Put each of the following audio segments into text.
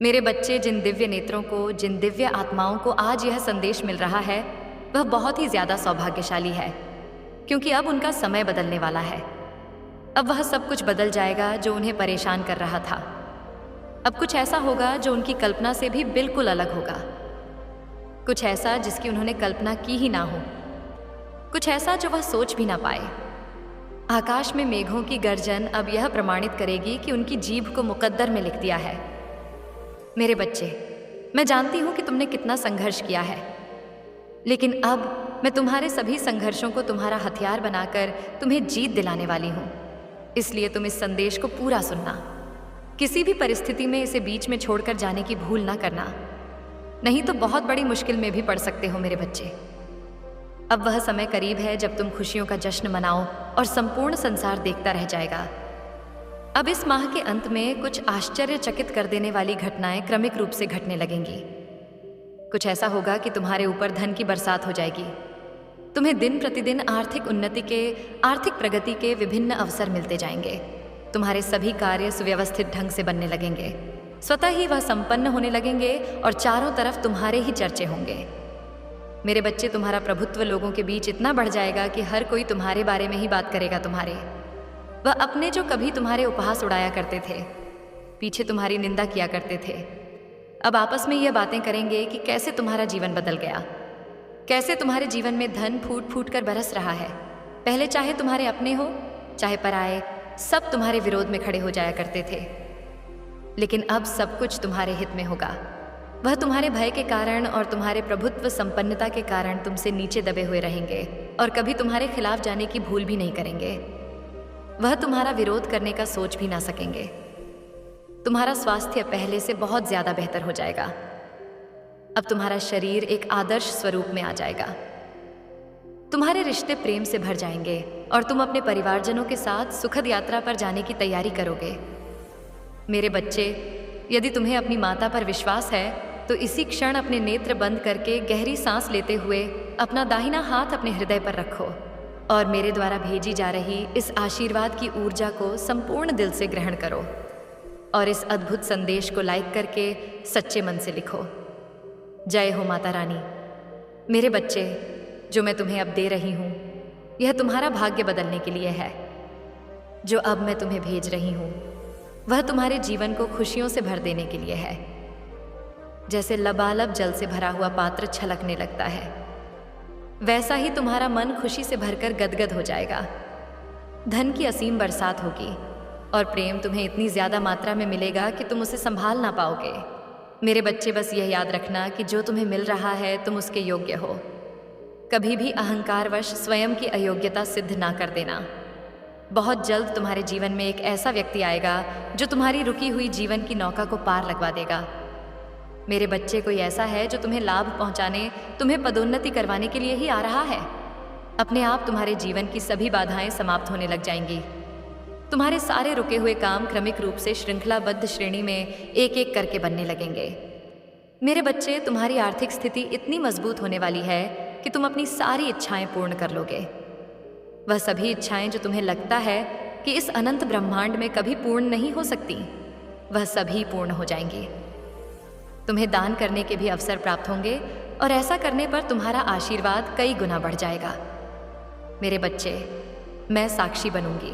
मेरे बच्चे, जिन दिव्य नेत्रों को, जिन दिव्य आत्माओं को आज यह संदेश मिल रहा है, वह बहुत ही ज्यादा सौभाग्यशाली है, क्योंकि अब उनका समय बदलने वाला है। अब वह सब कुछ बदल जाएगा जो उन्हें परेशान कर रहा था। अब कुछ ऐसा होगा जो उनकी कल्पना से भी बिल्कुल अलग होगा। कुछ ऐसा जिसकी उन्होंने कल्पना की ही ना हो। कुछ ऐसा जो वह सोच भी ना पाए। आकाश में मेघों की गर्जन अब यह प्रमाणित करेगी कि उनकी जीभ को मुकद्दर में लिख दिया है। मेरे बच्चे, मैं जानती हूं कि तुमने कितना संघर्ष किया है, लेकिन अब मैं तुम्हारे सभी संघर्षों को तुम्हारा हथियार बनाकर तुम्हें जीत दिलाने वाली हूं। इसलिए तुम इस संदेश को पूरा सुनना। किसी भी परिस्थिति में इसे बीच में छोड़कर जाने की भूल ना करना, नहीं तो बहुत बड़ी मुश्किल में भी पड़ सकते हो मेरे बच्चे। अब वह समय करीब है जब तुम खुशियों का जश्न मनाओ और संपूर्ण संसार देखता रह जाएगा। अब इस माह के अंत में कुछ आश्चर्यचकित कर देने वाली घटनाएं क्रमिक रूप से घटने लगेंगी। कुछ ऐसा होगा कि तुम्हारे ऊपर धन की बरसात हो जाएगी। तुम्हें दिन प्रतिदिन आर्थिक प्रगति के विभिन्न अवसर मिलते जाएंगे। तुम्हारे सभी कार्य सुव्यवस्थित ढंग से बनने लगेंगे। स्वतः ही वह संपन्न होने लगेंगे और चारों तरफ तुम्हारे ही चर्चे होंगे। मेरे बच्चे, तुम्हारा प्रभुत्व लोगों के बीच इतना बढ़ जाएगा कि हर कोई तुम्हारे बारे में ही बात करेगा। वह अपने जो कभी तुम्हारे उपहास उड़ाया करते थे, पीछे तुम्हारी निंदा किया करते थे, अब आपस में यह बातें करेंगे कि कैसे तुम्हारा जीवन बदल गया, कैसे तुम्हारे जीवन में धन फूट फूट कर बरस रहा है। पहले चाहे तुम्हारे अपने हो चाहे पराए, सब तुम्हारे विरोध में खड़े हो जाया करते थे, लेकिन अब सब कुछ तुम्हारे हित में होगा। वह तुम्हारे भय के कारण और तुम्हारे प्रभुत्व संपन्नता के कारण तुमसे नीचे दबे हुए रहेंगे और कभी तुम्हारे खिलाफ जाने की भूल भी नहीं करेंगे। वह तुम्हारा विरोध करने का सोच भी ना सकेंगे। तुम्हारा स्वास्थ्य पहले से बहुत ज्यादा बेहतर हो जाएगा। अब तुम्हारा शरीर एक आदर्श स्वरूप में आ जाएगा। तुम्हारे रिश्ते प्रेम से भर जाएंगे और तुम अपने परिवारजनों के साथ सुखद यात्रा पर जाने की तैयारी करोगे। मेरे बच्चे, यदि तुम्हें अपनी माता पर विश्वास है तो इसी क्षण अपने नेत्र बंद करके गहरी सांस लेते हुए अपना दाहिना हाथ अपने हृदय पर रखो और मेरे द्वारा भेजी जा रही इस आशीर्वाद की ऊर्जा को संपूर्ण दिल से ग्रहण करो और इस अद्भुत संदेश को लाइक करके सच्चे मन से लिखो। जय हो माता रानी। मेरे बच्चे, जो मैं तुम्हें अब दे रही हूँ, यह तुम्हारा भाग्य बदलने के लिए है। जो अब मैं तुम्हें भेज रही हूँ, वह तुम्हारे जीवन को खुशियों से भर देने के लिए है। जैसे लबालब जल से भरा हुआ पात्र छलकने लगता है, वैसा ही तुम्हारा मन खुशी से भरकर गदगद हो जाएगा। धन की असीम बरसात होगी और प्रेम तुम्हें इतनी ज्यादा मात्रा में मिलेगा कि तुम उसे संभाल ना पाओगे। मेरे बच्चे, बस यह याद रखना कि जो तुम्हें मिल रहा है तुम उसके योग्य हो। कभी भी अहंकारवश स्वयं की अयोग्यता सिद्ध ना कर देना। बहुत जल्द तुम्हारे जीवन में एक ऐसा व्यक्ति आएगा जो तुम्हारी रुकी हुई जीवन की नौका को पार लगवा देगा। मेरे बच्चे, कोई ऐसा है जो तुम्हें लाभ पहुंचाने, तुम्हें पदोन्नति करवाने के लिए ही आ रहा है। अपने आप तुम्हारे जीवन की सभी बाधाएं समाप्त होने लग जाएंगी। तुम्हारे सारे रुके हुए काम क्रमिक रूप से श्रृंखलाबद्ध श्रेणी में एक एक करके बनने लगेंगे। मेरे बच्चे, तुम्हारी आर्थिक स्थिति इतनी मजबूत होने वाली है कि तुम अपनी सारी इच्छाएं पूर्ण कर लोगे। वह सभी इच्छाएं जो तुम्हें लगता है कि इस अनंत ब्रह्मांड में कभी पूर्ण नहीं हो सकती, वह सभी पूर्ण हो जाएंगी। तुम्हें दान करने के भी अवसर प्राप्त होंगे और ऐसा करने पर तुम्हारा आशीर्वाद कई गुना बढ़ जाएगा। मेरे बच्चे, मैं साक्षी बनूंगी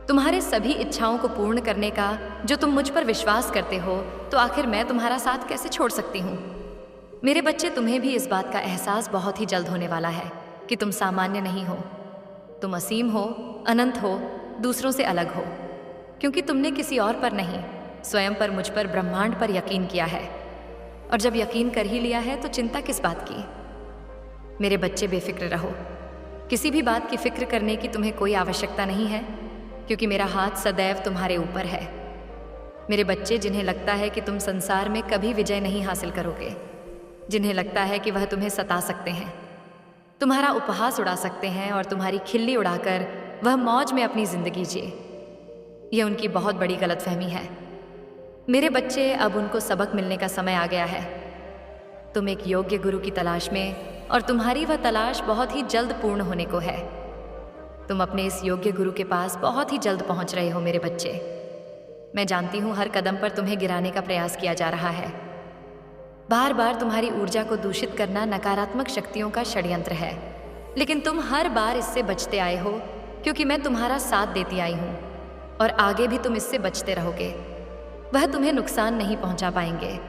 तुम्हारे सभी इच्छाओं को पूर्ण करने का। जो तुम मुझ पर विश्वास करते हो, तो आखिर मैं तुम्हारा साथ कैसे छोड़ सकती हूँ। मेरे बच्चे, तुम्हें भी इस बात का एहसास बहुत ही जल्द होने वाला है कि तुम सामान्य नहीं हो। तुम असीम हो, अनंत हो, दूसरों से अलग हो, क्योंकि तुमने किसी और पर नहीं, स्वयं पर, मुझ पर, ब्रह्मांड पर यकीन किया है। और जब यकीन कर ही लिया है तो चिंता किस बात की। मेरे बच्चे, बेफिक्र रहो। किसी भी बात की फिक्र करने की तुम्हें कोई आवश्यकता नहीं है, क्योंकि मेरा हाथ सदैव तुम्हारे ऊपर है। मेरे बच्चे, जिन्हें लगता है कि तुम संसार में कभी विजय नहीं हासिल करोगे, जिन्हें लगता है कि वह तुम्हें सता सकते हैं, तुम्हारा उपहास उड़ा सकते हैं और तुम्हारी खिल्ली उड़ाकर वह मौज में अपनी जिंदगी जिए, यह उनकी बहुत बड़ी गलतफहमी है। मेरे बच्चे, अब उनको सबक मिलने का समय आ गया है। तुम एक योग्य गुरु की तलाश में, और तुम्हारी वह तलाश बहुत ही जल्द पूर्ण होने को है। तुम अपने इस योग्य गुरु के पास बहुत ही जल्द पहुंच रहे हो मेरे बच्चे। मैं जानती हूँ हर कदम पर तुम्हें गिराने का प्रयास किया जा रहा है। बार बार तुम्हारी ऊर्जा को दूषित करना नकारात्मक शक्तियों का षड्यंत्र है, लेकिन तुम हर बार इससे बचते आए हो क्योंकि मैं तुम्हारा साथ देती आई हूँ और आगे भी तुम इससे बचते रहोगे। वह तुम्हें नुकसान नहीं पहुँचा पाएंगे।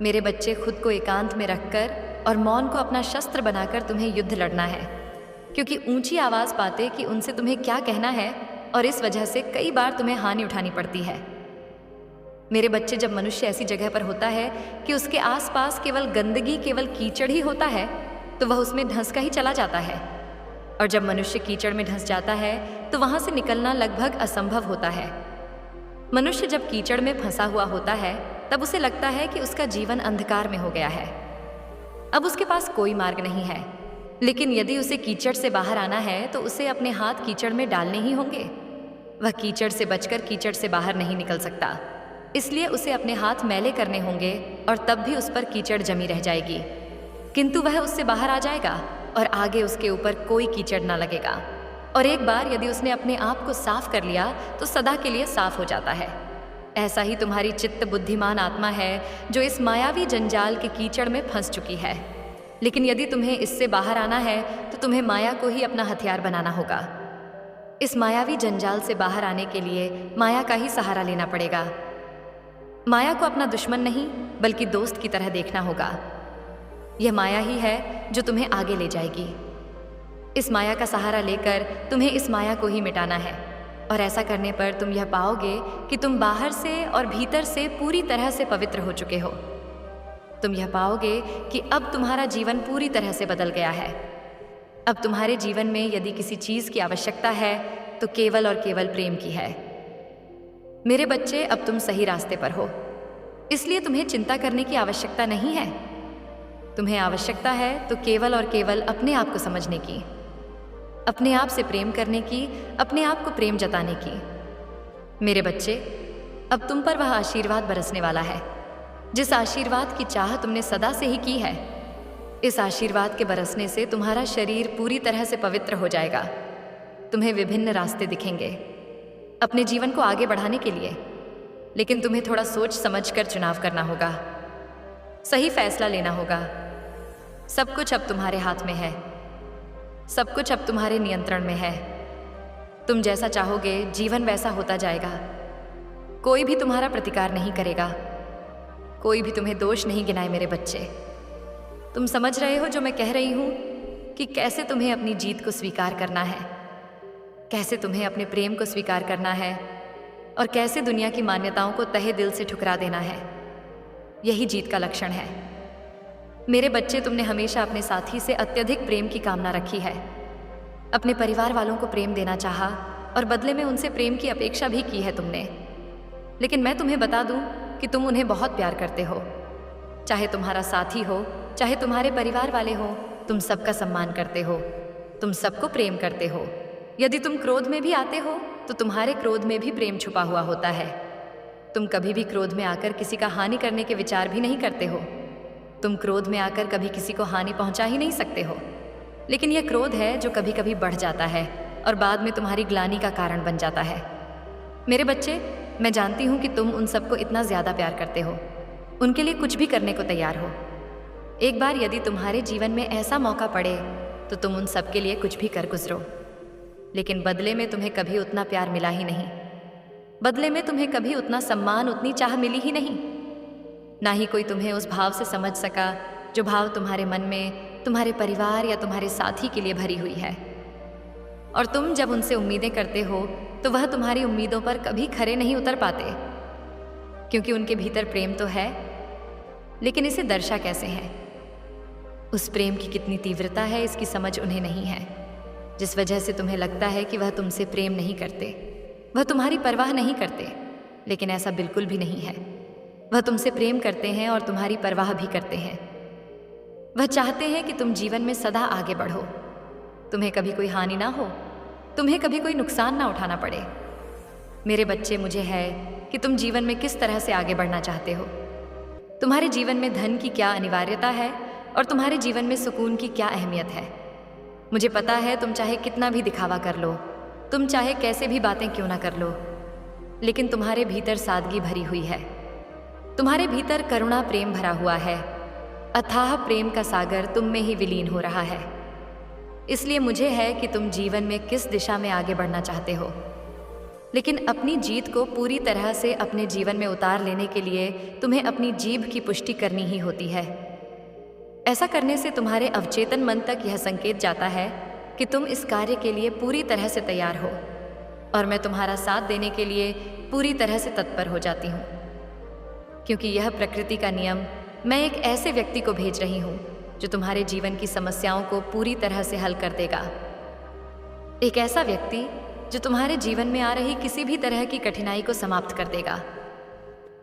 मेरे बच्चे, खुद को एकांत में रखकर और मौन को अपना शस्त्र बनाकर तुम्हें युद्ध लड़ना है, क्योंकि ऊंची आवाज़ पाते कि उनसे तुम्हें क्या कहना है और इस वजह से कई बार तुम्हें हानि उठानी पड़ती है। मेरे बच्चे, जब मनुष्य ऐसी जगह पर होता है कि उसके आसपास केवल गंदगी, केवल कीचड़ ही होता है, तो वह उसमें धंस का ही चला जाता है। और जब मनुष्य कीचड़ में धंस जाता है तो वहाँ से निकलना लगभग असंभव होता है। मनुष्य जब कीचड़ में फंसा हुआ होता है तब उसे लगता है कि उसका जीवन अंधकार में हो गया है, अब उसके पास कोई मार्ग नहीं है। लेकिन यदि उसे कीचड़ से बाहर आना है तो उसे अपने हाथ कीचड़ में डालने ही होंगे। वह कीचड़ से बचकर कीचड़ से बाहर नहीं निकल सकता, इसलिए उसे अपने हाथ मैले करने होंगे और तब भी उस पर कीचड़ जमी रह जाएगी, किंतु वह उससे बाहर आ जाएगा और आगे उसके ऊपर कोई कीचड़ ना लगेगा। और एक बार यदि उसने अपने आप को साफ कर लिया तो सदा के लिए साफ हो जाता है। ऐसा ही तुम्हारी चित्त बुद्धिमान आत्मा है जो इस मायावी जंजाल के कीचड़ में फंस चुकी है। लेकिन यदि तुम्हें इससे बाहर आना है तो तुम्हें माया को ही अपना हथियार बनाना होगा। इस मायावी जंजाल से बाहर आने के लिए माया का ही सहारा लेना पड़ेगा। माया को अपना दुश्मन नहीं बल्कि दोस्त की तरह देखना होगा। यह माया ही है जो तुम्हें आगे ले जाएगी। इस माया का सहारा लेकर तुम्हें इस माया को ही मिटाना है, और ऐसा करने पर तुम यह पाओगे कि तुम बाहर से और भीतर से पूरी तरह से पवित्र हो चुके हो। तुम यह पाओगे कि अब तुम्हारा जीवन पूरी तरह से बदल गया है। अब तुम्हारे जीवन में यदि किसी चीज़ की आवश्यकता है तो केवल और केवल प्रेम की है। मेरे बच्चे, अब तुम सही रास्ते पर हो, इसलिए तुम्हें चिंता करने की आवश्यकता नहीं है। तुम्हें आवश्यकता है तो केवल और केवल अपने आप को समझने की, अपने आप से प्रेम करने की, अपने आप को प्रेम जताने की। मेरे बच्चे, अब तुम पर वह आशीर्वाद बरसने वाला है जिस आशीर्वाद की चाह तुमने सदा से ही की है। इस आशीर्वाद के बरसने से तुम्हारा शरीर पूरी तरह से पवित्र हो जाएगा। तुम्हें विभिन्न रास्ते दिखेंगे अपने जीवन को आगे बढ़ाने के लिए, लेकिन तुम्हें थोड़ा सोच समझकर चुनाव करना होगा, सही फैसला लेना होगा। सब कुछ अब तुम्हारे हाथ में है, सब कुछ अब तुम्हारे नियंत्रण में है। तुम जैसा चाहोगे जीवन वैसा होता जाएगा। कोई भी तुम्हारा प्रतिकार नहीं करेगा, कोई भी तुम्हें दोष नहीं गिनाए। मेरे बच्चे, तुम समझ रहे हो जो मैं कह रही हूं कि कैसे तुम्हें अपनी जीत को स्वीकार करना है, कैसे तुम्हें अपने प्रेम को स्वीकार करना है और कैसे दुनिया की मान्यताओं को तहे दिल से ठुकरा देना है। यही जीत का लक्षण है। मेरे बच्चे, तुमने हमेशा अपने साथी से अत्यधिक प्रेम की कामना रखी है। अपने परिवार वालों को प्रेम देना चाहा और बदले में उनसे प्रेम की अपेक्षा भी की है तुमने। लेकिन मैं तुम्हें बता दूं कि तुम उन्हें बहुत प्यार करते हो। चाहे तुम्हारा साथी हो, चाहे तुम्हारे परिवार वाले हो, तुम सबका सम्मान करते हो, तुम सबको प्रेम करते हो। यदि तुम क्रोध में भी आते हो तो तुम्हारे क्रोध में भी प्रेम छुपा हुआ होता है। तुम कभी भी क्रोध में आकर किसी का हानि करने के विचार भी नहीं करते हो। तुम क्रोध में आकर कभी किसी को हानि पहुंचा ही नहीं सकते हो। लेकिन यह क्रोध है जो कभी कभी बढ़ जाता है और बाद में तुम्हारी ग्लानि का कारण बन जाता है। मेरे बच्चे, मैं जानती हूँ कि तुम उन सबको इतना ज़्यादा प्यार करते हो, उनके लिए कुछ भी करने को तैयार हो। एक बार यदि तुम्हारे जीवन में ऐसा मौका पड़े तो तुम उन सब के लिए कुछ भी कर गुजरो, लेकिन बदले में तुम्हें कभी उतना प्यार मिला ही नहीं। बदले में तुम्हें कभी उतना सम्मान, उतनी चाह मिली ही नहीं। ना ही कोई तुम्हें उस भाव से समझ सका जो भाव तुम्हारे मन में तुम्हारे परिवार या तुम्हारे साथी के लिए भरी हुई है। और तुम जब उनसे उम्मीदें करते हो तो वह तुम्हारी उम्मीदों पर कभी खरे नहीं उतर पाते, क्योंकि उनके भीतर प्रेम तो है, लेकिन इसे दर्शा कैसे है, उस प्रेम की कितनी तीव्रता है इसकी समझ उन्हें नहीं है। जिस वजह से तुम्हें लगता है कि वह तुमसे प्रेम नहीं करते, वह तुम्हारी परवाह नहीं करते, लेकिन ऐसा बिल्कुल भी नहीं है। वह तुमसे प्रेम करते हैं और तुम्हारी परवाह भी करते हैं। वह चाहते हैं कि तुम जीवन में सदा आगे बढ़ो, तुम्हें कभी कोई हानि ना हो, तुम्हें कभी कोई नुकसान ना उठाना पड़े। मेरे बच्चे, मुझे है कि तुम जीवन में किस तरह से आगे बढ़ना चाहते हो, तुम्हारे जीवन में धन की क्या अनिवार्यता है और तुम्हारे जीवन में सुकून की क्या अहमियत है। मुझे पता है तुम चाहे कितना भी दिखावा कर लो, तुम चाहे कैसे भी बातें क्यों ना कर लो, लेकिन तुम्हारे भीतर सादगी भरी हुई है। तुम्हारे भीतर करुणा प्रेम भरा हुआ है। अथाह प्रेम का सागर तुम में ही विलीन हो रहा है। इसलिए मुझे है कि तुम जीवन में किस दिशा में आगे बढ़ना चाहते हो, लेकिन अपनी जीत को पूरी तरह से अपने जीवन में उतार लेने के लिए तुम्हें अपनी जीभ की पुष्टि करनी ही होती है। ऐसा करने से तुम्हारे अवचेतन मन तक यह संकेत जाता है कि तुम इस कार्य के लिए पूरी तरह से तैयार हो, और मैं तुम्हारा साथ देने के लिए पूरी तरह से तत्पर हो जाती हूँ, क्योंकि यह प्रकृति का नियम। मैं एक ऐसे व्यक्ति को भेज रही हूँ जो तुम्हारे जीवन की समस्याओं को पूरी तरह से हल कर देगा। एक ऐसा व्यक्ति जो तुम्हारे जीवन में आ रही किसी भी तरह की कठिनाई को समाप्त कर देगा।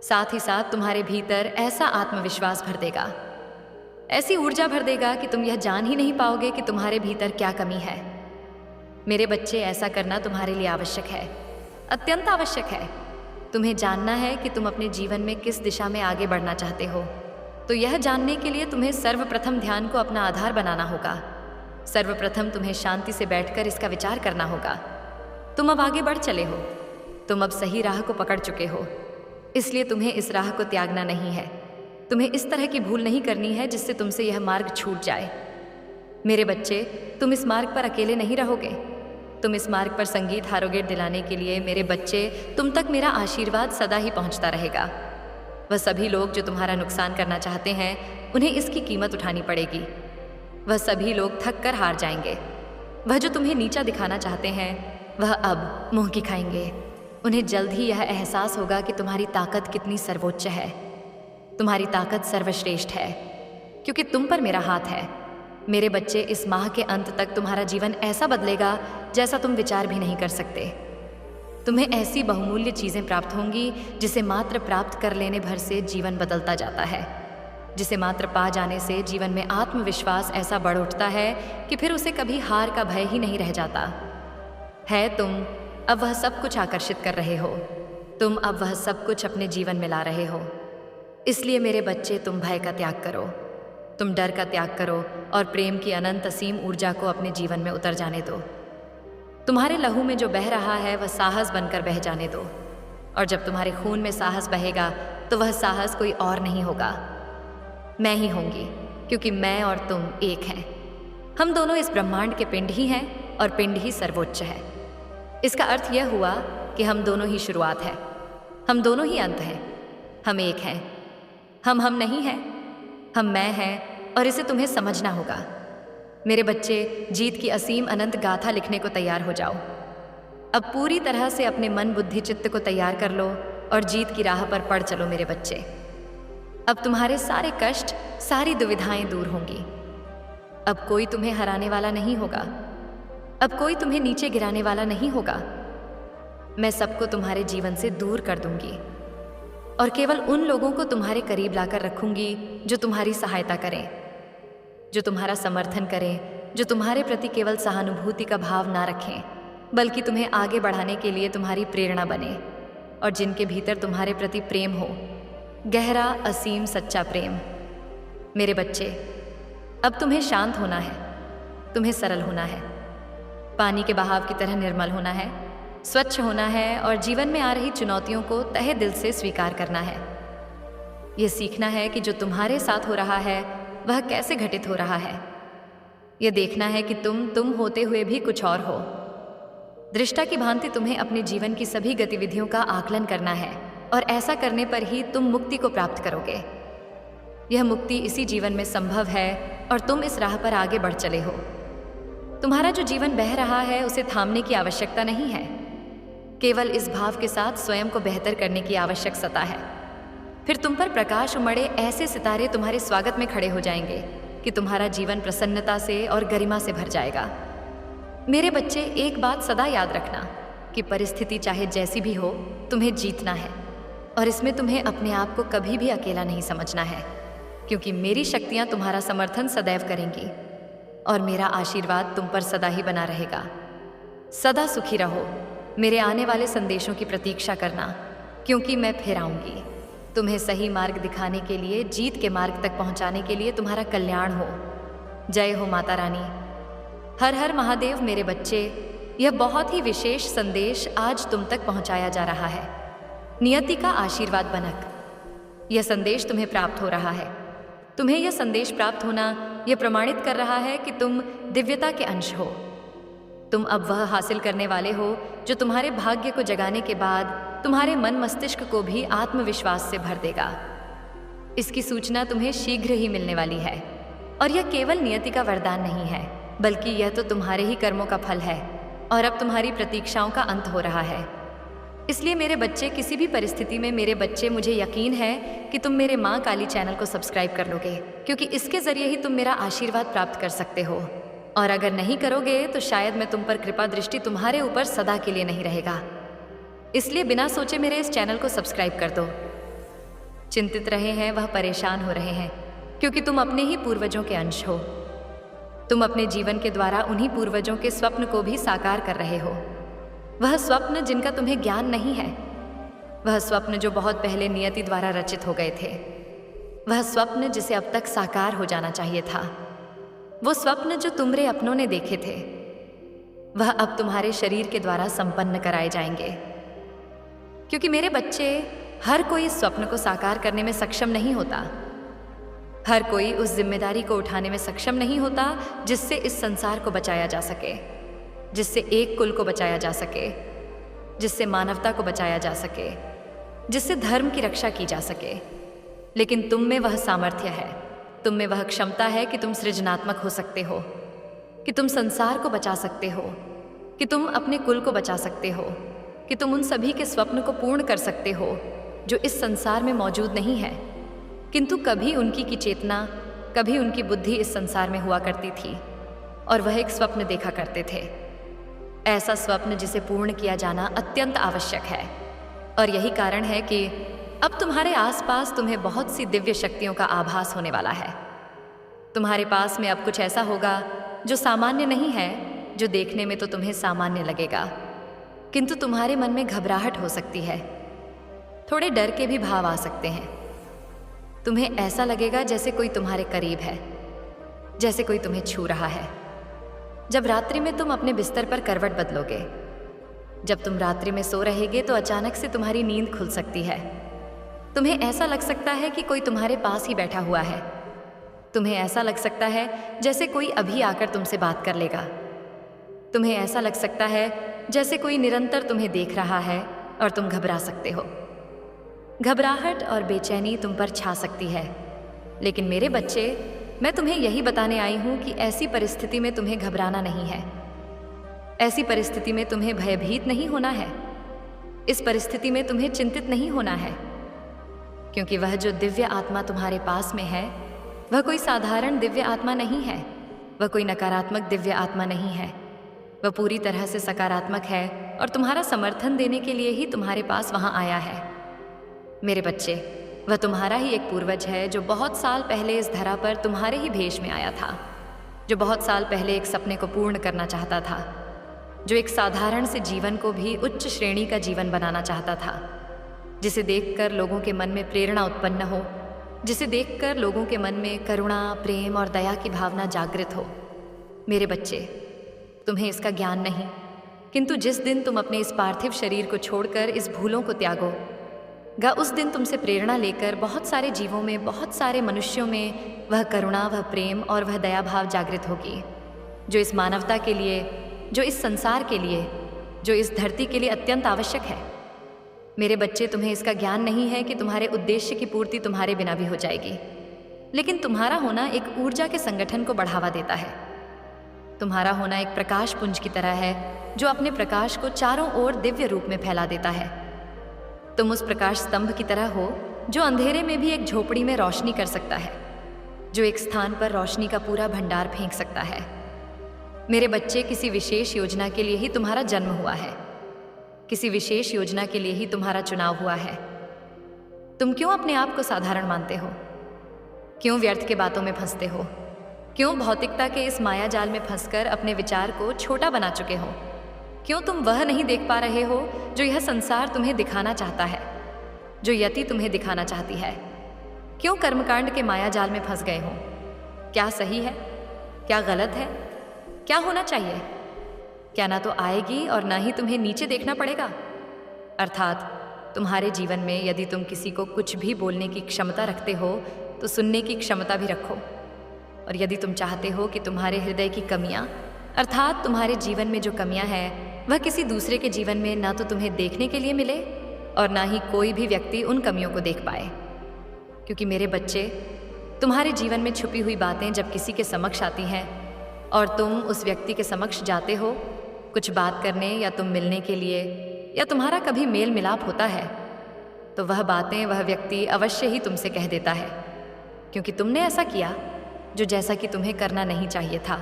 साथ ही साथ तुम्हारे भीतर ऐसा आत्मविश्वास भर देगा, ऐसी ऊर्जा भर देगा कि तुम यह जान ही नहीं पाओगे कि तुम्हारे भीतर क्या कमी है। मेरे बच्चे, ऐसा करना तुम्हारे लिए आवश्यक है, अत्यंत आवश्यक है। तुम्हें जानना है कि तुम अपने जीवन में किस दिशा में आगे बढ़ना चाहते हो। तो यह जानने के लिए तुम्हें सर्वप्रथम ध्यान को अपना आधार बनाना होगा। सर्वप्रथम तुम्हें शांति से बैठकर इसका विचार करना होगा। तुम अब आगे बढ़ चले हो, तुम अब सही राह को पकड़ चुके हो, इसलिए तुम्हें इस राह को त्यागना नहीं है। तुम्हें इस तरह की भूल नहीं करनी है जिससे तुमसे यह मार्ग छूट जाए। मेरे बच्चे, तुम इस मार्ग पर अकेले नहीं रहोगे। तुम इस मार्ग पर संगीत हारोगे दिलाने के लिए मेरे बच्चे, तुम तक मेरा आशीर्वाद सदा ही पहुंचता रहेगा। वह सभी लोग जो तुम्हारा नुकसान करना चाहते हैं, उन्हें इसकी कीमत उठानी पड़ेगी। वह सभी लोग थक कर हार जाएंगे। वह जो तुम्हें नीचा दिखाना चाहते हैं, वह अब मुंह की खाएंगे। उन्हें जल्द ही यह एहसास होगा कि तुम्हारी ताकत कितनी सर्वोच्च है। तुम्हारी ताकत सर्वश्रेष्ठ है, क्योंकि तुम पर मेरा हाथ है। मेरे बच्चे, इस माह के अंत तक तुम्हारा जीवन ऐसा बदलेगा जैसा तुम विचार भी नहीं कर सकते। तुम्हें ऐसी बहुमूल्य चीज़ें प्राप्त होंगी जिसे मात्र प्राप्त कर लेने भर से जीवन बदलता जाता है, जिसे मात्र पा जाने से जीवन में आत्मविश्वास ऐसा बढ़ उठता है कि फिर उसे कभी हार का भय ही नहीं रह जाता है। तुम अब वह सब कुछ आकर्षित कर रहे हो। तुम अब वह सब कुछ अपने जीवन में ला रहे हो। इसलिए मेरे बच्चे, तुम भय का त्याग करो, तुम डर का त्याग करो और प्रेम की अनंत असीम ऊर्जा को अपने जीवन में उतर जाने दो। तुम्हारे लहू में जो बह रहा है वह साहस बनकर बह जाने दो, और जब तुम्हारे खून में साहस बहेगा तो वह साहस कोई और नहीं होगा, मैं ही होंगी, क्योंकि मैं और तुम एक हैं। हम दोनों इस ब्रह्मांड के पिंड ही हैं और पिंड ही सर्वोच्च है। इसका अर्थ यह हुआ कि हम दोनों ही शुरुआत है, हम दोनों ही अंत हैं। हम एक हैं। हम नहीं हैं, हम मैं हैं, और इसे तुम्हें समझना होगा। मेरे बच्चे, जीत की असीम अनंत गाथा लिखने को तैयार हो जाओ। अब पूरी तरह से अपने मन बुद्धि चित्त को तैयार कर लो और जीत की राह पर पड़ चलो मेरे बच्चे। अब तुम्हारे सारे कष्ट, सारी दुविधाएं दूर होंगी। अब कोई तुम्हें हराने वाला नहीं होगा। अब कोई तुम्हें नीचे गिराने वाला नहीं होगा। मैं सबको तुम्हारे जीवन से दूर कर दूंगी और केवल उन लोगों को तुम्हारे करीब लाकर रखूंगी जो तुम्हारी सहायता करें, जो तुम्हारा समर्थन करें, जो तुम्हारे प्रति केवल सहानुभूति का भाव ना रखें, बल्कि तुम्हें आगे बढ़ाने के लिए तुम्हारी प्रेरणा बने, और जिनके भीतर तुम्हारे प्रति प्रेम हो, गहरा, असीम, सच्चा प्रेम। मेरे बच्चे, अब तुम्हें शांत होना है, तुम्हें सरल होना है, पानी के बहाव की तरह निर्मल होना है, स्वच्छ होना है, और जीवन में आ रही चुनौतियों को तहे दिल से स्वीकार करना है। यह सीखना है कि जो तुम्हारे साथ हो रहा है वह कैसे घटित हो रहा है। यह देखना है कि तुम होते हुए भी कुछ और हो। दृष्टा की भांति तुम्हें अपने जीवन की सभी गतिविधियों का आकलन करना है, और ऐसा करने पर ही तुम मुक्ति को प्राप्त करोगे। यह मुक्ति इसी जीवन में संभव है, और तुम इस राह पर आगे बढ़ चले हो। तुम्हारा जो जीवन बह रहा है उसे थामने की आवश्यकता नहीं है, केवल इस भाव के साथ स्वयं को बेहतर करने की आवश्यकता है। फिर तुम पर प्रकाश उमड़े ऐसे सितारे तुम्हारे स्वागत में खड़े हो जाएंगे कि तुम्हारा जीवन प्रसन्नता से और गरिमा से भर जाएगा। मेरे बच्चे, एक बात सदा याद रखना कि परिस्थिति चाहे जैसी भी हो, तुम्हें जीतना है, और इसमें तुम्हें अपने आप को कभी भी अकेला नहीं समझना है, क्योंकि मेरी शक्तियाँ तुम्हारा समर्थन सदैव करेंगी, और मेरा आशीर्वाद तुम पर सदा ही बना रहेगा। सदा सुखी रहो। मेरे आने वाले संदेशों की प्रतीक्षा करना, क्योंकि मैं फिर आऊँगी तुम्हें सही मार्ग दिखाने के लिए, जीत के मार्ग तक पहुँचाने के लिए। तुम्हारा कल्याण हो। जय हो माता रानी। हर हर महादेव। मेरे बच्चे, यह बहुत ही विशेष संदेश आज तुम तक पहुँचाया जा रहा है। नियति का आशीर्वाद बनक। यह संदेश तुम्हें प्राप्त हो रहा है। तुम्हें यह संदेश प्राप्त होना यह प्रमाणित कर रहा है कि तुम दिव्यता के अंश हो। तुम अब वह हासिल करने वाले हो जो तुम्हारे भाग्य को जगाने के बाद तुम्हारे मन मस्तिष्क को भी आत्मविश्वास से भर देगा। इसकी सूचना तुम्हें शीघ्र ही मिलने वाली है। और यह केवल नियति का वरदान नहीं है, बल्कि यह तो तुम्हारे ही कर्मों का फल है और अब तुम्हारी प्रतीक्षाओं का अंत हो रहा है। इसलिए मेरे बच्चे, किसी भी परिस्थिति में मेरे बच्चे, मुझे यकीन है कि तुम मेरे माँ काली चैनल को सब्सक्राइब कर लोगे, क्योंकि इसके जरिए ही तुम मेरा आशीर्वाद प्राप्त कर सकते हो। और अगर नहीं करोगे तो शायद मैं तुम पर कृपा दृष्टि तुम्हारे ऊपर सदा के लिए नहीं रहेगा। इसलिए बिना सोचे मेरे इस चैनल को सब्सक्राइब कर दो। चिंतित रहे हैं वह परेशान हो रहे हैं, क्योंकि तुम अपने ही पूर्वजों के अंश हो। तुम अपने जीवन के द्वारा उन्हीं पूर्वजों के स्वप्न को भी साकार कर रहे हो। वह स्वप्न जिनका तुम्हें ज्ञान नहीं है, वह स्वप्न जो बहुत पहले नियति द्वारा रचित हो गए थे, वह स्वप्न जिसे अब तक साकार हो जाना चाहिए था, वो स्वप्न जो तुमरे अपनों ने देखे थे, वह अब तुम्हारे शरीर के द्वारा संपन्न कराए जाएंगे। क्योंकि मेरे बच्चे, हर कोई इस स्वप्न को साकार करने में सक्षम नहीं होता। हर कोई उस जिम्मेदारी को उठाने में सक्षम नहीं होता जिससे इस संसार को बचाया जा सके, जिससे एक कुल को बचाया जा सके, जिससे मानवता को बचाया जा सके, जिससे धर्म की रक्षा की जा सके। लेकिन तुम में वह सामर्थ्य है, तुम में वह क्षमता है कि तुम सृजनात्मक हो सकते हो, कि तुम संसार को बचा सकते हो, कि तुम अपने कुल को बचा सकते हो, कि तुम उन सभी के स्वप्न को पूर्ण कर सकते हो जो इस संसार में मौजूद नहीं है, किंतु कभी उनकी की चेतना, कभी उनकी बुद्धि इस संसार में हुआ करती थी और वह एक स्वप्न देखा करते थे। ऐसा स्वप्न जिसे पूर्ण किया जाना अत्यंत आवश्यक है। और यही कारण है कि अब तुम्हारे आसपास तुम्हें बहुत सी दिव्य शक्तियों का आभास होने वाला है। तुम्हारे पास में अब कुछ ऐसा होगा जो सामान्य नहीं है, जो देखने में तो तुम्हें सामान्य लगेगा, किंतु तुम्हारे मन में घबराहट हो सकती है, थोड़े डर के भी भाव आ सकते हैं। तुम्हें ऐसा लगेगा जैसे कोई तुम्हारे करीब है, जैसे कोई तुम्हें छू रहा है। जब रात्रि में तुम अपने बिस्तर पर करवट बदलोगे, जब तुम रात्रि में सो रहेगे, तो अचानक से तुम्हारी नींद खुल सकती है। तुम्हें ऐसा लग सकता है कि कोई तुम्हारे पास ही बैठा हुआ है। तुम्हें ऐसा लग सकता है जैसे कोई अभी आकर तुमसे बात कर लेगा। तुम्हें ऐसा लग सकता है जैसे कोई निरंतर तुम्हें देख रहा है और तुम घबरा सकते हो। घबराहट और बेचैनी तुम पर छा सकती है। लेकिन मेरे बच्चे, मैं तुम्हें यही बताने आई हूं कि ऐसी परिस्थिति में तुम्हें घबराना नहीं है। ऐसी परिस्थिति में तुम्हें भयभीत नहीं होना है। इस परिस्थिति में तुम्हें चिंतित नहीं होना है, क्योंकि वह जो दिव्य आत्मा तुम्हारे पास में है, वह कोई साधारण दिव्य आत्मा नहीं है, वह कोई नकारात्मक दिव्य आत्मा नहीं है। वह पूरी तरह से सकारात्मक है और तुम्हारा समर्थन देने के लिए ही तुम्हारे पास वहां आया है। मेरे बच्चे, वह तुम्हारा ही एक पूर्वज है जो बहुत साल पहले इस धरा पर तुम्हारे ही भेष में आया था, जो बहुत साल पहले एक सपने को पूर्ण करना चाहता था, जो एक साधारण से जीवन को भी उच्च श्रेणी का जीवन बनाना चाहता था, जिसे देखकर लोगों के मन में प्रेरणा उत्पन्न हो, जिसे देखकर लोगों के मन में करुणा, प्रेम और दया की भावना जागृत हो। मेरे बच्चे, तुम्हें इसका ज्ञान नहीं, किंतु जिस दिन तुम अपने इस पार्थिव शरीर को छोड़कर इस भूलों को त्यागोगा, उस दिन तुमसे प्रेरणा लेकर बहुत सारे जीवों में, बहुत सारे मनुष्यों में वह करुणा, वह प्रेम और वह दया भाव जागृत होगी, जो इस मानवता के लिए, जो इस संसार के लिए, जो इस धरती के लिए अत्यंत आवश्यक है। मेरे बच्चे, तुम्हें इसका ज्ञान नहीं है कि तुम्हारे उद्देश्य की पूर्ति तुम्हारे बिना भी हो जाएगी, लेकिन तुम्हारा होना एक ऊर्जा के संगठन को बढ़ावा देता है। तुम्हारा होना एक प्रकाश पुंज की तरह है जो अपने प्रकाश को चारों ओर दिव्य रूप में फैला देता है। तुम उस प्रकाश स्तंभ की तरह हो जो अंधेरे में भी एक झोपड़ी में रोशनी कर सकता है, जो एक स्थान पर रोशनी का पूरा भंडार फेंक सकता है। मेरे बच्चे, किसी विशेष योजना के लिए ही तुम्हारा जन्म हुआ है, किसी विशेष योजना के लिए ही तुम्हारा चुनाव हुआ है। तुम क्यों अपने आप को साधारण मानते हो? क्यों व्यर्थ के बातों में फंसते हो? क्यों भौतिकता के इस माया जाल में फंसकर अपने विचार को छोटा बना चुके हो? क्यों तुम वह नहीं देख पा रहे हो जो यह संसार तुम्हें दिखाना चाहता है, जो यति तुम्हें दिखाना चाहती है? क्यों कर्मकांड के माया जाल में फंस गए हो? क्या सही है, क्या गलत है, क्या होना चाहिए? क्या ना तो आएगी और ना ही तुम्हें नीचे देखना पड़ेगा? अर्थात तुम्हारे जीवन में यदि तुम किसी को कुछ भी बोलने की क्षमता रखते हो तो सुनने की क्षमता भी रखो। और यदि तुम चाहते हो कि तुम्हारे हृदय की कमियां, अर्थात तुम्हारे जीवन में जो कमियां हैं वह किसी दूसरे के जीवन में ना तो तुम्हें देखने के लिए मिले और ना ही कोई भी व्यक्ति उन कमियों को देख पाए, क्योंकि मेरे बच्चे, तुम्हारे जीवन में छुपी हुई बातें जब किसी के समक्ष आती हैं और तुम उस व्यक्ति के समक्ष जाते हो कुछ बात करने या तुम मिलने के लिए, या तुम्हारा कभी मेल मिलाप होता है, तो वह बातें वह व्यक्ति अवश्य ही तुमसे कह देता है, क्योंकि तुमने ऐसा किया जो जैसा कि तुम्हें करना नहीं चाहिए था।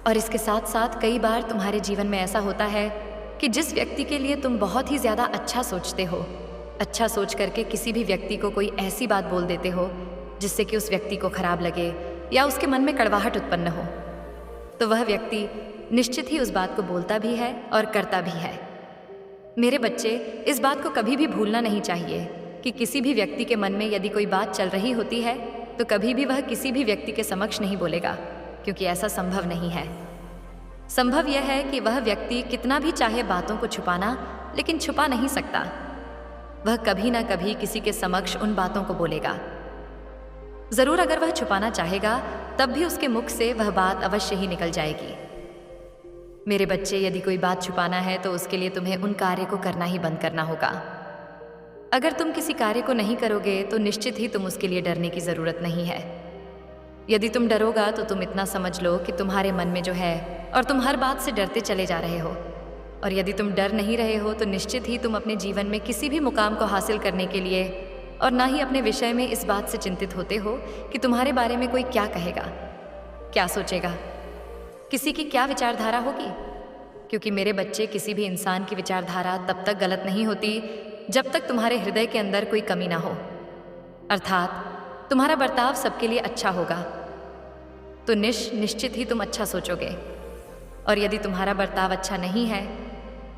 और इसके साथ साथ कई बार तुम्हारे जीवन में ऐसा होता है कि जिस व्यक्ति के लिए तुम बहुत ही ज़्यादा अच्छा सोचते हो, अच्छा सोच करके किसी भी व्यक्ति को कोई ऐसी बात बोल देते हो जिससे कि उस व्यक्ति को खराब लगे या उसके मन में कड़वाहट उत्पन्न हो, तो वह व्यक्ति निश्चित ही उस बात को बोलता भी है और करता भी है। मेरे बच्चे, इस बात को कभी भी भूलना नहीं चाहिए कि किसी भी व्यक्ति के मन में यदि कोई बात चल रही होती है तो कभी भी वह किसी भी व्यक्ति के समक्ष नहीं बोलेगा, क्योंकि ऐसा संभव नहीं है। संभव यह है कि वह व्यक्ति कितना भी चाहे बातों को छुपाना, लेकिन छुपा नहीं सकता। वह कभी ना कभी किसी के समक्ष उन बातों को बोलेगा। जरूर अगर वह छुपाना चाहेगा तब भी उसके मुख से वह बात अवश्य ही निकल जाएगी। मेरे बच्चे, यदि कोई बात छुपाना है तो उसके लिए तुम्हें उन कार्य को करना ही बंद करना होगा। अगर तुम किसी कार्य को नहीं करोगे तो निश्चित ही तुम उसके लिए डरने की जरूरत नहीं है। यदि तुम डरोगा तो तुम इतना समझ लो कि तुम्हारे मन में जो है और तुम हर बात से डरते चले जा रहे हो। और यदि तुम डर नहीं रहे हो तो निश्चित ही तुम अपने जीवन में किसी भी मुकाम को हासिल करने के लिए और ना ही अपने विषय में इस बात से चिंतित होते हो कि तुम्हारे बारे में कोई क्या कहेगा, क्या सोचेगा, किसी की क्या विचारधारा होगी। क्योंकि मेरे बच्चे, किसी भी इंसान की विचारधारा तब तक गलत नहीं होती जब तक तुम्हारे हृदय के अंदर कोई कमी ना हो, अर्थात तुम्हारा बर्ताव सबके लिए अच्छा होगा तो निश्चित ही तुम अच्छा सोचोगे। और यदि तुम्हारा बर्ताव अच्छा नहीं है,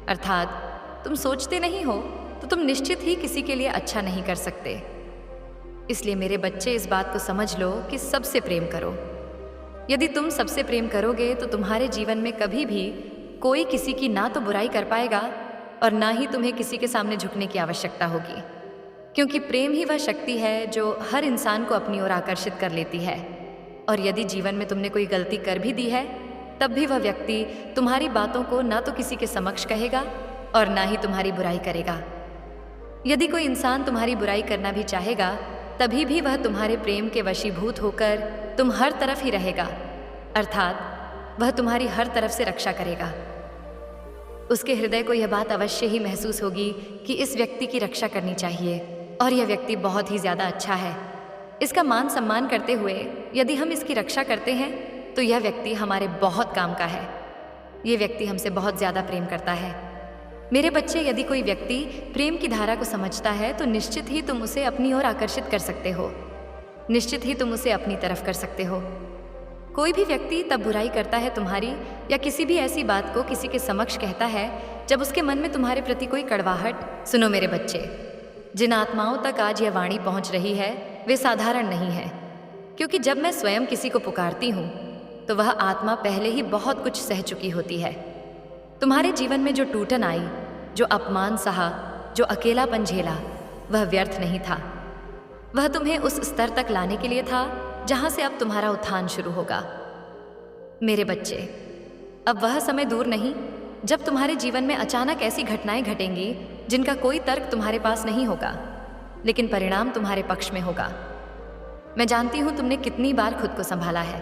अर्थात तुम सोचते नहीं हो, तो तुम निश्चित ही किसी के लिए अच्छा नहीं कर सकते। इसलिए मेरे बच्चे, इस बात को समझ लो कि सबसे प्रेम करो। यदि तुम सबसे प्रेम करोगे तो तुम्हारे जीवन में कभी भी कोई किसी की ना तो बुराई कर पाएगा और ना ही तुम्हें किसी के सामने झुकने की आवश्यकता होगी, क्योंकि प्रेम ही वह शक्ति है जो हर इंसान को अपनी ओर आकर्षित कर लेती है। और यदि जीवन में तुमने कोई गलती कर भी दी है तब भी वह व्यक्ति तुम्हारी बातों को ना तो किसी के समक्ष कहेगा और ना ही तुम्हारी बुराई करेगा। यदि कोई इंसान तुम्हारी बुराई करना भी चाहेगा तभी भी वह तुम्हारे प्रेम के वशीभूत होकर तुम हर तरफ ही रहेगा, अर्थात वह तुम्हारी हर तरफ से रक्षा करेगा। उसके हृदय को यह बात अवश्य ही महसूस होगी कि इस व्यक्ति की रक्षा करनी चाहिए और यह व्यक्ति बहुत ही ज़्यादा अच्छा है। इसका मान सम्मान करते हुए यदि हम इसकी रक्षा करते हैं तो यह व्यक्ति हमारे बहुत काम का है। ये व्यक्ति हमसे बहुत ज़्यादा प्रेम करता है। मेरे बच्चे, यदि कोई व्यक्ति प्रेम की धारा को समझता है तो निश्चित ही तुम उसे अपनी ओर आकर्षित कर सकते हो, निश्चित ही तुम उसे अपनी तरफ कर सकते हो। कोई भी व्यक्ति तब बुराई करता है तुम्हारी या किसी भी ऐसी बात को किसी के समक्ष कहता है जब उसके मन में तुम्हारे प्रति कोई कड़वाहट। सुनो मेरे बच्चे, जिन आत्माओं तक आज यह वाणी पहुंच रही है वे साधारण नहीं है, क्योंकि जब मैं स्वयं किसी को पुकारती हूँ तो वह आत्मा पहले ही बहुत कुछ सह चुकी होती है। तुम्हारे जीवन में जो टूटन आई, जो अपमान सहा, जो अकेलापन झेला, वह व्यर्थ नहीं था। वह तुम्हें उस स्तर तक लाने के लिए था जहां से अब तुम्हारा उत्थान शुरू होगा। मेरे बच्चे, अब वह समय दूर नहीं जब तुम्हारे जीवन में अचानक ऐसी घटनाएं घटेंगी जिनका कोई तर्क तुम्हारे पास नहीं होगा, लेकिन परिणाम तुम्हारे पक्ष में होगा। मैं जानती हूं तुमने कितनी बार खुद को संभाला है,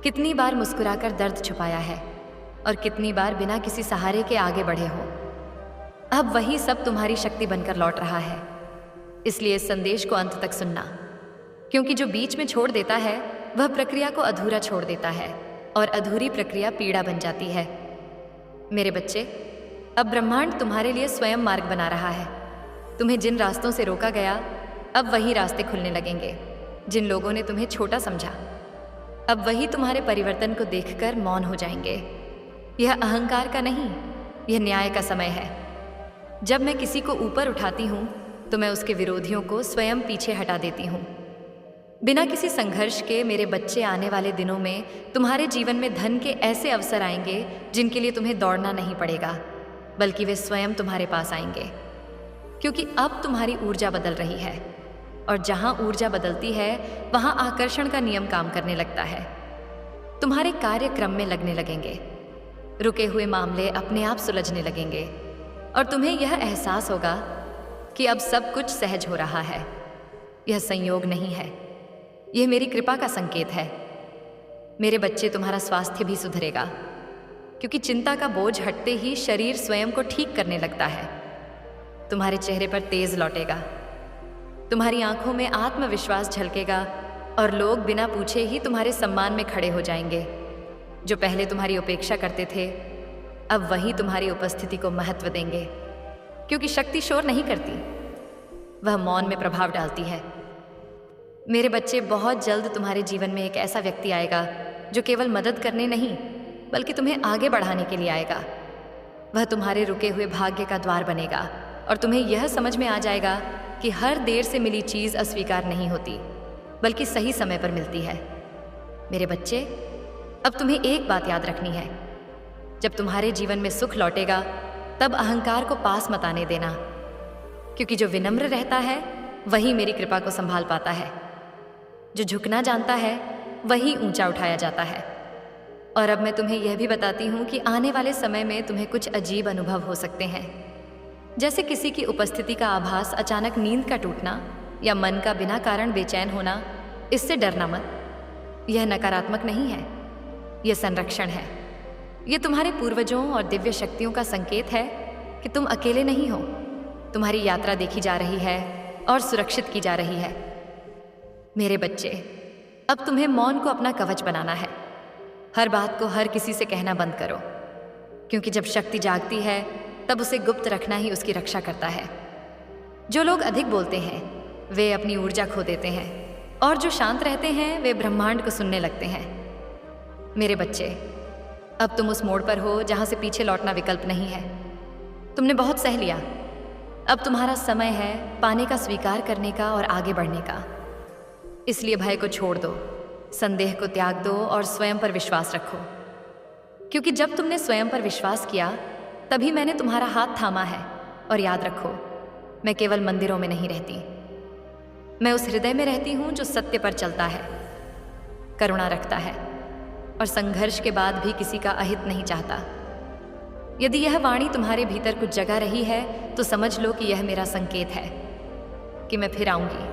कितनी बार मुस्कुराकर दर्द छुपाया है और कितनी बार बिना किसी सहारे के आगे बढ़े हो। अब वही सब तुम्हारी शक्ति बनकर लौट रहा है। इसलिए इस संदेश को अंत तक सुनना, क्योंकि जो बीच में छोड़ देता है वह प्रक्रिया को अधूरा छोड़ देता है और अधूरी प्रक्रिया पीड़ा बन जाती है। मेरे बच्चे, अब ब्रह्मांड तुम्हारे लिए स्वयं मार्ग बना रहा है। तुम्हें जिन रास्तों से रोका गया अब वही रास्ते खुलने लगेंगे। जिन लोगों ने तुम्हें छोटा समझा अब वही तुम्हारे परिवर्तन को देखकर मौन हो जाएंगे। यह अहंकार का नहीं, यह न्याय का समय है। जब मैं किसी को ऊपर उठाती हूँ तो मैं उसके विरोधियों को स्वयं पीछे हटा देती हूँ। बिना किसी संघर्ष के मेरे बच्चे, आने वाले दिनों में तुम्हारे जीवन में धन के ऐसे अवसर आएंगे जिनके लिए तुम्हें दौड़ना नहीं पड़ेगा, बल्कि वे स्वयं तुम्हारे पास आएंगे। क्योंकि अब तुम्हारी ऊर्जा बदल रही है, और जहां ऊर्जा बदलती है वहां आकर्षण का नियम काम करने लगता है। तुम्हारे कार्यक्रम में लगने लगेंगे, रुके हुए मामले अपने आप सुलझने लगेंगे, और तुम्हें यह एहसास होगा कि अब सब कुछ सहज हो रहा है। यह संयोग नहीं है, यह मेरी कृपा का संकेत है। मेरे बच्चे, तुम्हारा स्वास्थ्य भी सुधरेगा, क्योंकि चिंता का बोझ हटते ही शरीर स्वयं को ठीक करने लगता है। तुम्हारे चेहरे पर तेज लौटेगा, तुम्हारी आंखों में आत्मविश्वास झलकेगा, और लोग बिना पूछे ही तुम्हारे सम्मान में खड़े हो जाएंगे। जो पहले तुम्हारी उपेक्षा करते थे, अब वही तुम्हारी उपस्थिति को महत्व देंगे, क्योंकि शक्ति शोर नहीं करती, वह मौन में प्रभाव डालती है। मेरे बच्चे, बहुत जल्द तुम्हारे जीवन में एक ऐसा व्यक्ति आएगा जो केवल मदद करने नहीं, बल्कि तुम्हें आगे बढ़ाने के लिए आएगा। वह तुम्हारे रुके हुए भाग्य का द्वार बनेगा, और तुम्हें यह समझ में आ जाएगा कि हर देर से मिली चीज़ अस्वीकार नहीं होती, बल्कि सही समय पर मिलती है। मेरे बच्चे, अब तुम्हें एक बात याद रखनी है, जब तुम्हारे जीवन में सुख लौटेगा तब अहंकार को पास मत आने देना, क्योंकि जो विनम्र रहता है वही मेरी कृपा को संभाल पाता है। जो झुकना जानता है वही ऊंचा उठाया जाता है। और अब मैं तुम्हें यह भी बताती हूँ कि आने वाले समय में तुम्हें कुछ अजीब अनुभव हो सकते हैं, जैसे किसी की उपस्थिति का आभास, अचानक नींद का टूटना, या मन का बिना कारण बेचैन होना। इससे डरना मत, यह नकारात्मक नहीं है, यह संरक्षण है। यह तुम्हारे पूर्वजों और दिव्य शक्तियों का संकेत है कि तुम अकेले नहीं हो। तुम्हारी यात्रा देखी जा रही है और सुरक्षित की जा रही है। मेरे बच्चे, अब तुम्हें मौन को अपना कवच बनाना है। हर बात को हर किसी से कहना बंद करो, क्योंकि जब शक्ति जागती है तब उसे गुप्त रखना ही उसकी रक्षा करता है। जो लोग अधिक बोलते हैं वे अपनी ऊर्जा खो देते हैं, और जो शांत रहते हैं वे ब्रह्मांड को सुनने लगते हैं। मेरे बच्चे, अब तुम उस मोड़ पर हो जहां से पीछे लौटना विकल्प नहीं है। तुमने बहुत सह लिया, अब तुम्हारा समय है पाने का, स्वीकार करने का और आगे बढ़ने का। इसलिए भय को छोड़ दो, संदेह को त्याग दो और स्वयं पर विश्वास रखो, क्योंकि जब तुमने स्वयं पर विश्वास किया तभी मैंने तुम्हारा हाथ थामा है। और याद रखो, मैं केवल मंदिरों में नहीं रहती, मैं उस हृदय में रहती हूँ जो सत्य पर चलता है, करुणा रखता है, और संघर्ष के बाद भी किसी का अहित नहीं चाहता। यदि यह वाणी तुम्हारे भीतर कुछ जगह रही है तो समझ लो कि यह मेरा संकेत है कि मैं फिर आऊंगी,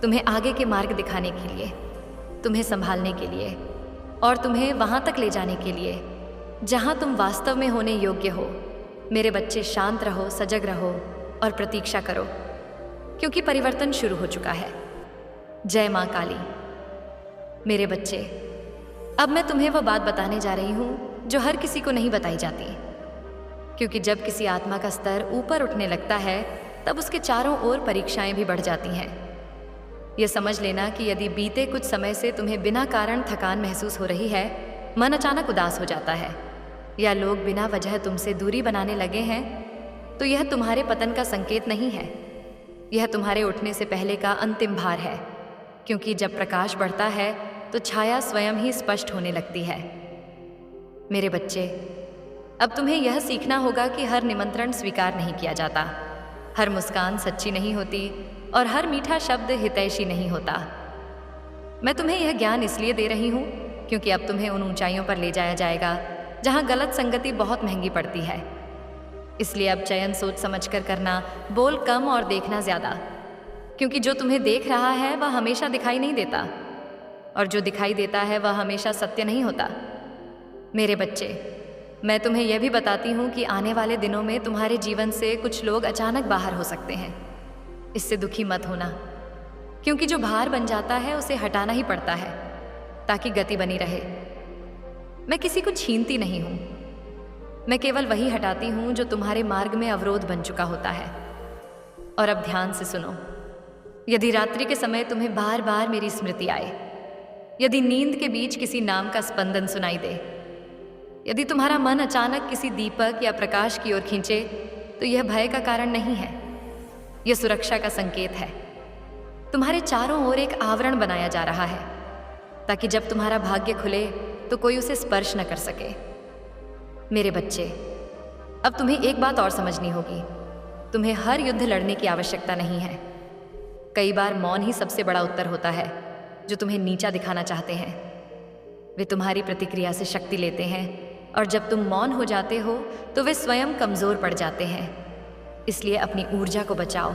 तुम्हें आगे के मार्ग दिखाने के लिए, तुम्हें संभालने के लिए, और तुम्हें वहां तक ले जाने के लिए जहां तुम वास्तव में होने योग्य हो। मेरे बच्चे, शांत रहो, सजग रहो और प्रतीक्षा करो, क्योंकि परिवर्तन शुरू हो चुका है। जय मां काली। मेरे बच्चे, अब मैं तुम्हें वह बात बताने जा रही हूं जो हर किसी को नहीं बताई जाती, क्योंकि जब किसी आत्मा का स्तर ऊपर उठने लगता है तब उसके चारों ओर परीक्षाएं भी बढ़ जाती हैं। यह समझ लेना कि यदि बीते कुछ समय से तुम्हें बिना कारण थकान महसूस हो रही है, मन अचानक उदास हो जाता है, या लोग बिना वजह तुमसे दूरी बनाने लगे हैं, तो यह तुम्हारे पतन का संकेत नहीं है, यह तुम्हारे उठने से पहले का अंतिम भार है। क्योंकि जब प्रकाश बढ़ता है तो छाया स्वयं ही स्पष्ट होने लगती है। मेरे बच्चे, अब तुम्हें यह सीखना होगा कि हर निमंत्रण स्वीकार नहीं किया जाता, हर मुस्कान सच्ची नहीं होती, और हर मीठा शब्द हितैषी नहीं होता। मैं तुम्हें यह ज्ञान इसलिए दे रही हूँ क्योंकि अब तुम्हें उन ऊंचाइयों पर ले जाया जाएगा जहाँ गलत संगति बहुत महंगी पड़ती है। इसलिए अब चयन सोच समझकर करना, बोल कम और देखना ज़्यादा, क्योंकि जो तुम्हें देख रहा है वह हमेशा दिखाई नहीं देता, और जो दिखाई देता है वह हमेशा सत्य नहीं होता। मेरे बच्चे, मैं तुम्हें यह भी बताती हूँ कि आने वाले दिनों में तुम्हारे जीवन से कुछ लोग अचानक बाहर हो सकते हैं। इससे दुखी मत होना, क्योंकि जो भार बन जाता है उसे हटाना ही पड़ता है ताकि गति बनी रहे। मैं किसी को छीनती नहीं हूँ, मैं केवल वही हटाती हूँ जो तुम्हारे मार्ग में अवरोध बन चुका होता है। और अब ध्यान से सुनो, यदि रात्रि के समय तुम्हें बार बार मेरी स्मृति आए, यदि नींद के बीच किसी नाम का स्पंदन सुनाई दे, यदि तुम्हारा मन अचानक किसी दीपक या प्रकाश की ओर खींचे, तो यह भय का कारण नहीं है, यह सुरक्षा का संकेत है। तुम्हारे चारों ओर एक आवरण बनाया जा रहा है ताकि जब तुम्हारा भाग्य खुले तो कोई उसे स्पर्श न कर सके। मेरे बच्चे, अब तुम्हें एक बात और समझनी होगी तुम्हें हर युद्ध लड़ने की आवश्यकता नहीं है। कई बार मौन ही सबसे बड़ा उत्तर होता है। जो तुम्हें नीचा दिखाना चाहते हैं वे तुम्हारी प्रतिक्रिया से शक्ति लेते हैं, और जब तुम मौन हो जाते हो तो वे स्वयं कमज़ोर पड़ जाते हैं। इसलिए अपनी ऊर्जा को बचाओ,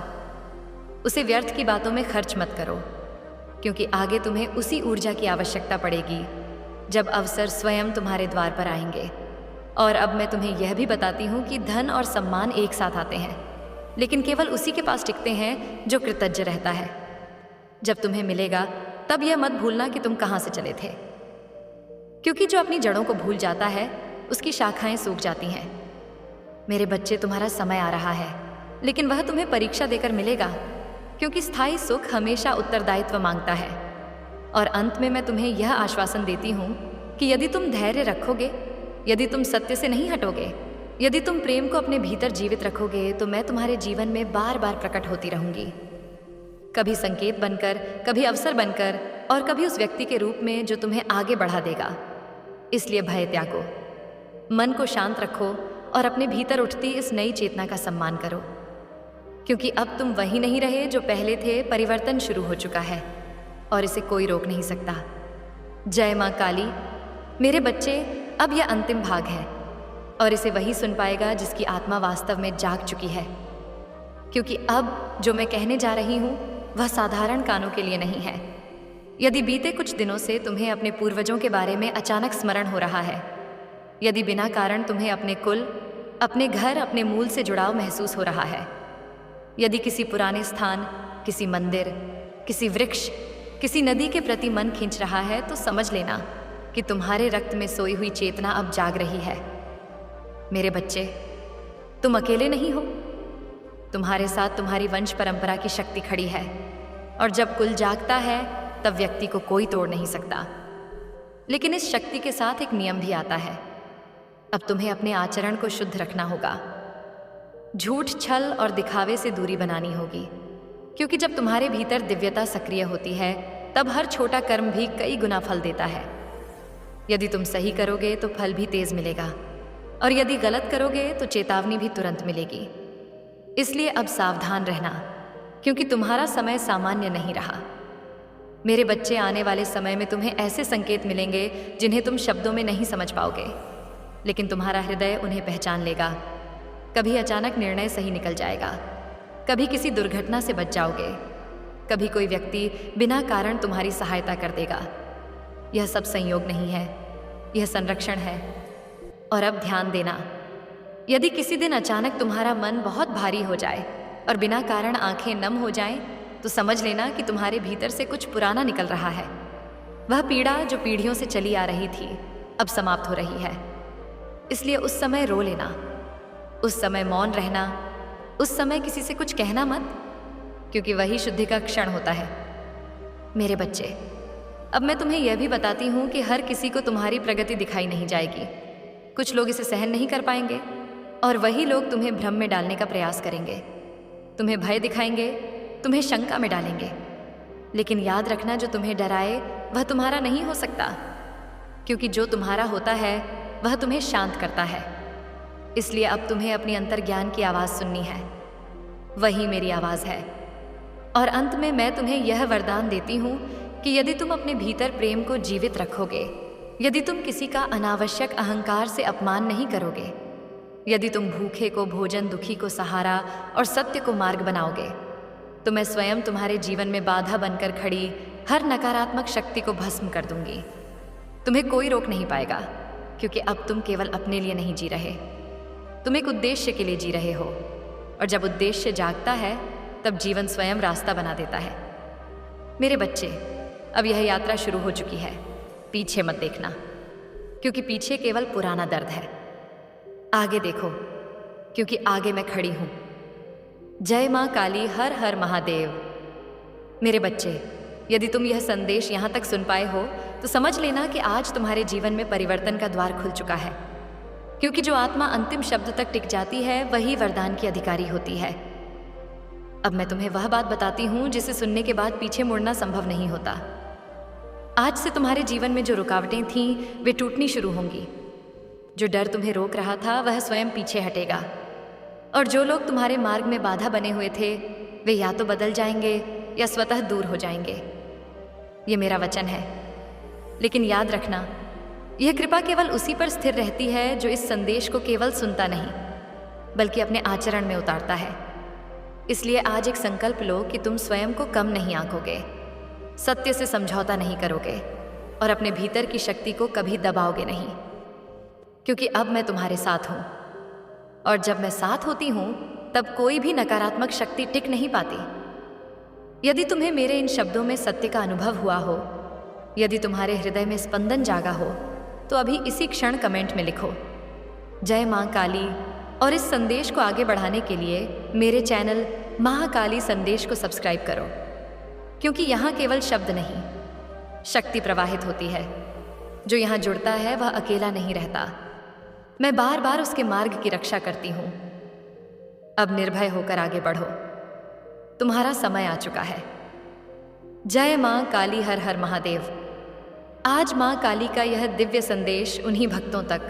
उसे व्यर्थ की बातों में खर्च मत करो, क्योंकि आगे तुम्हें उसी ऊर्जा की आवश्यकता पड़ेगी जब अवसर स्वयं तुम्हारे द्वार पर आएंगे। और अब मैं तुम्हें यह भी बताती हूँ कि धन और सम्मान एक साथ आते हैं, लेकिन केवल उसी के पास टिकते हैं जो कृतज्ञ रहता है। जब तुम्हें मिलेगा तब यह मत भूलना कि तुम कहाँ से चले थे, क्योंकि जो अपनी जड़ों को भूल जाता है उसकी शाखाएं सूख जाती हैं। मेरे बच्चे, तुम्हारा समय आ रहा है, लेकिन वह तुम्हें परीक्षा देकर मिलेगा, क्योंकि स्थायी सुख हमेशा उत्तरदायित्व मांगता है। और अंत में मैं तुम्हें यह आश्वासन देती हूँ कि यदि तुम धैर्य रखोगे, यदि तुम सत्य से नहीं हटोगे, यदि तुम प्रेम को अपने भीतर जीवित रखोगे, तो मैं तुम्हारे जीवन में बार बार प्रकट होती रहूंगी, कभी संकेत बनकर, कभी अवसर बनकर, और कभी उस व्यक्ति के रूप में जो तुम्हें आगे बढ़ा देगा। इसलिए भय त्यागो, मन को शांत रखो और अपने भीतर उठती इस नई चेतना का सम्मान करो, क्योंकि अब तुम वही नहीं रहे जो पहले थे। परिवर्तन शुरू हो चुका है और इसे कोई रोक नहीं सकता। जय माँ काली। मेरे बच्चे, अब यह अंतिम भाग है और इसे वही सुन पाएगा जिसकी आत्मा वास्तव में जाग चुकी है, क्योंकि अब जो मैं कहने जा रही हूँ वह साधारण कानों के लिए नहीं है। यदि बीते कुछ दिनों से तुम्हें अपने पूर्वजों के बारे में अचानक स्मरण हो रहा है, यदि बिना कारण तुम्हें अपने कुल, अपने घर, अपने मूल से जुड़ाव महसूस हो रहा है, यदि किसी पुराने स्थान, किसी मंदिर, किसी वृक्ष, किसी नदी के प्रति मन खींच रहा है, तो समझ लेना कि तुम्हारे रक्त में सोई हुई चेतना अब जाग रही है। मेरे बच्चे, तुम अकेले नहीं हो। तुम्हारे साथ तुम्हारी वंश परंपरा की शक्ति खड़ी है, और जब कुल जागता है तब व्यक्ति को कोई तोड़ नहीं सकता। लेकिन इस शक्ति के साथ एक नियम भी आता है। अब तुम्हें अपने आचरण को शुद्ध रखना होगा। झूठ, छल और दिखावे से दूरी बनानी होगी, क्योंकि जब तुम्हारे भीतर दिव्यता सक्रिय होती है तब हर छोटा कर्म भी कई गुना फल देता है। यदि तुम सही करोगे तो फल भी तेज मिलेगा, और यदि गलत करोगे तो चेतावनी भी तुरंत मिलेगी। इसलिए अब सावधान रहना, क्योंकि तुम्हारा समय सामान्य नहीं रहा। मेरे बच्चे, आने वाले समय में तुम्हें ऐसे संकेत मिलेंगे जिन्हें तुम शब्दों में नहीं समझ पाओगे, लेकिन तुम्हारा हृदय उन्हें पहचान लेगा। कभी अचानक निर्णय सही निकल जाएगा, कभी किसी दुर्घटना से बच जाओगे, कभी कोई व्यक्ति बिना कारण तुम्हारी सहायता कर देगा। यह सब संयोग नहीं है, यह संरक्षण है। और अब ध्यान देना, यदि किसी दिन अचानक तुम्हारा मन बहुत भारी हो जाए और बिना कारण आंखें नम हो जाएं, तो समझ लेना कि तुम्हारे भीतर से कुछ पुराना निकल रहा है। वह पीड़ा जो पीढ़ियों से चली आ रही थी अब समाप्त हो रही है। इसलिए उस समय रो लेना, उस समय मौन रहना, उस समय किसी से कुछ कहना मत, क्योंकि वही शुद्धि का क्षण होता है। मेरे बच्चे, अब मैं तुम्हें यह भी बताती हूँ कि हर किसी को तुम्हारी प्रगति दिखाई नहीं जाएगी। कुछ लोग इसे सहन नहीं कर पाएंगे, और वही लोग तुम्हें भ्रम में डालने का प्रयास करेंगे, तुम्हें भय दिखाएंगे, तुम्हें शंका में डालेंगे। लेकिन याद रखना, जो तुम्हें डराए वह तुम्हारा नहीं हो सकता, क्योंकि जो तुम्हारा होता है वह तुम्हें शांत करता है। इसलिए अब तुम्हें अपनी अंतर्ज्ञान की आवाज़ सुननी है, वही मेरी आवाज़ है। और अंत में मैं तुम्हें यह वरदान देती हूँ कि यदि तुम अपने भीतर प्रेम को जीवित रखोगे, यदि तुम किसी का अनावश्यक अहंकार से अपमान नहीं करोगे, यदि तुम भूखे को भोजन, दुखी को सहारा और सत्य को मार्ग बनाओगे, तो मैं स्वयं तुम्हारे जीवन में बाधा बनकर खड़ी हर नकारात्मक शक्ति को भस्म कर दूंगी। तुम्हें कोई रोक नहीं पाएगा, क्योंकि अब तुम केवल अपने लिए नहीं जी रहे, तुम एक उद्देश्य के लिए जी रहे हो। और जब उद्देश्य जागता है तब जीवन स्वयं रास्ता बना देता है। मेरे बच्चे, अब यह यात्रा शुरू हो चुकी है। पीछे मत देखना, क्योंकि पीछे केवल पुराना दर्द है। आगे देखो, क्योंकि आगे मैं खड़ी हूँ। जय माँ काली, हर हर महादेव। मेरे बच्चे, यदि तुम यह संदेश यहाँ तक सुन पाए हो तो समझ लेना कि आज तुम्हारे जीवन में परिवर्तन का द्वार खुल चुका है, क्योंकि जो आत्मा अंतिम शब्द तक टिक जाती है वही वरदान की अधिकारी होती है। अब मैं तुम्हें वह बात बताती हूँ जिसे सुनने के बाद पीछे मुड़ना संभव नहीं होता। आज से तुम्हारे जीवन में जो रुकावटें थीं वे टूटनी शुरू होंगी। जो डर तुम्हें रोक रहा था वह स्वयं पीछे हटेगा। और जो लोग तुम्हारे मार्ग में बाधा बने हुए थे वे या तो बदल जाएंगे या स्वतः दूर हो जाएंगे। ये मेरा वचन है। लेकिन याद रखना, यह कृपा केवल उसी पर स्थिर रहती है जो इस संदेश को केवल सुनता नहीं बल्कि अपने आचरण में उतारता है। इसलिए आज एक संकल्प लो कि तुम स्वयं को कम नहीं आंकोगे, सत्य से समझौता नहीं करोगे और अपने भीतर की शक्ति को कभी दबाओगे नहीं, क्योंकि अब मैं तुम्हारे साथ हूं। और जब मैं साथ होती हूं तब कोई भी नकारात्मक शक्ति टिक नहीं पाती। यदि तुम्हें मेरे इन शब्दों में सत्य का अनुभव हुआ हो, यदि तुम्हारे हृदय में स्पंदन जागा हो, तो अभी इसी क्षण कमेंट में लिखो जय मां काली। और इस संदेश को आगे बढ़ाने के लिए मेरे चैनल महाकाली संदेश को सब्सक्राइब करो, क्योंकि यहाँ केवल शब्द नहीं, शक्ति प्रवाहित होती है। जो यहाँ जुड़ता है वह अकेला नहीं रहता। मैं बार बार उसके मार्ग की रक्षा करती हूँ। अब निर्भय होकर आगे बढ़ो, तुम्हारा समय आ चुका है। जय मां काली, हर हर महादेव। आज मां काली का यह दिव्य संदेश उन्हीं भक्तों तक